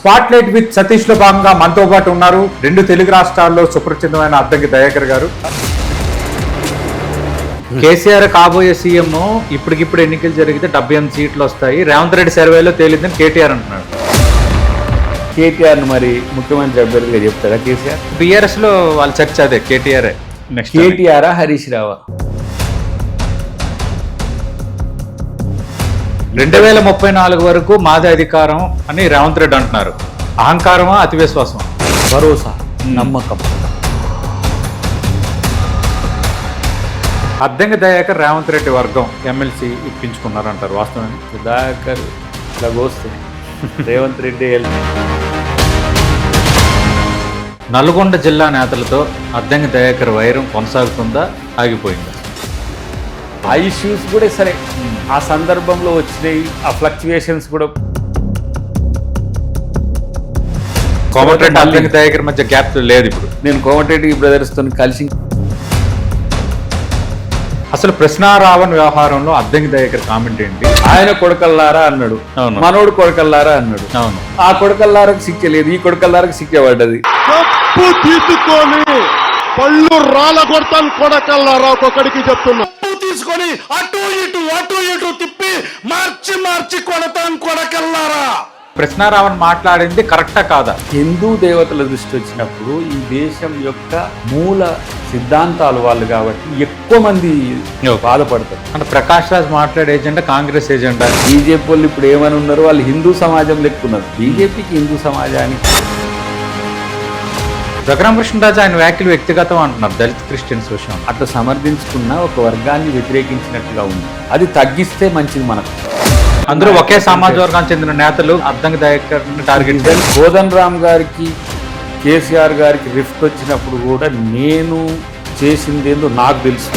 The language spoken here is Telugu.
స్పాట్ లైట్ విత్ సతీష్ లో భాగంగా మనతో పాటు ఉన్నారు రెండు తెలుగు రాష్ట్రాల్లో సుప్రసిద్ధమైన అద్దంకి దయాకర్ గారు. కేసీఆర్ కాబోయే సీఎం, ఇప్పటికిప్పుడు ఎన్నికలు జరిగితే 78 సీట్లు వస్తాయి, రేవంత్ రెడ్డి సర్వేలో తేలిందని కేటీఆర్ అంటున్నాడు. కేటీఆర్ మరి ముఖ్యమంత్రి అభ్యర్థిగా చెప్తారా కేసీఆర్? బీఆర్ఎస్ లో వాళ్ళ చర్చ అదే, కేటీఆర్ నెక్స్ట్. కేటీఆర్ హరీష్ రావా? 2034 వరకు మాదే అధికారం అని రేవంత్ రెడ్డి అంటున్నారు. అహంకారమా అతి విశ్వాసం? భరోసా, నమ్మకం. అద్దంకి దయాకర్ రేవంత్ రెడ్డి వర్గం ఎమ్మెల్సీ ఇప్పించుకున్నారంటారు, వాస్తవం? సుధాకర్ ఇట్లా వస్తుంది, రేవంత్ రెడ్డి నల్గొండ జిల్లా నేతలతో అద్దంకి దయాకర్ వైరం కొనసాగుతుందా, ఆగిపోయిందా? ఆ ఇష్యూస్ కూడా సరే ఆ సందర్భంలో వచ్చినాయి, ఆ ఫ్లక్చుయేషన్స్ కూడా. కోమటిరెడ్డి అద్దంకి దయాకర్ మధ్య గ్యాప్ లేదు ఇప్పుడు. నేను కోమటిరెడ్డి బ్రదర్స్తో కలిసి అసలు ప్రశ్నారావణ్ వ్యవహారంలో అద్దంకి దయాకర్ కామెంట్ ఏంటి? ఆయన కొడకల్లారా అన్నాడు, అవును. మనోడు కొడకల్లారా అన్నాడు. అవును, ఆ కొడకల్లారకు శిక్ష లేదు, ఈ కొడకల్లారకు శిక్ష పడ్డది. తప్పు తీసుకొని పళ్ళు రాళ్ళ కొడతాను కొడకల్లారా, ఒక్కొక్కడికి చెప్తున్నా. తీసుకొని అటు ఇటు తిప్పి మార్చి కొడతాను కొడకల్లారా. ప్రశ్నారావణ్ మాట్లాడింది కరెక్టా కాదా? హిందూ దేవతల దృష్టి వచ్చినప్పుడు ఈ దేశం యొక్క మూల సిద్ధాంతాలు వాళ్ళు కాబట్టి ఎక్కువ మంది బాధపడతారు. అంటే ప్రకాష్ రాజ్ మాట్లాడే ఏజెండా కాంగ్రెస్ ఏజెండా. బీజేపీ వాళ్ళు ఇప్పుడు ఏమని ఉన్నారు, వాళ్ళు హిందూ సమాజం లెక్కున్నారు. బీజేపీకి హిందూ సమాజానికి రఘురామకృష్ణరాజు ఆయన వ్యాఖ్యలు వ్యక్తిగతం అంటున్నారు దళిత క్రిస్టియన్స్ విషయం. అట్లా సమర్థించుకున్న ఒక వర్గాన్ని వ్యతిరేకించినట్టుగా ఉంది. అది తగ్గిస్తే మంచిది మనకు. అందరూ ఒకే సమాజ వర్గానికి చెందిన నేతలు అద్దంకి దయాకర్ టార్గెట్. కోదండ రామ్ గారికి కేసీఆర్ గారికి రిఫ్ట్ వచ్చినప్పుడు కూడా నేను చేసిందేందో నాకు తెలుసు.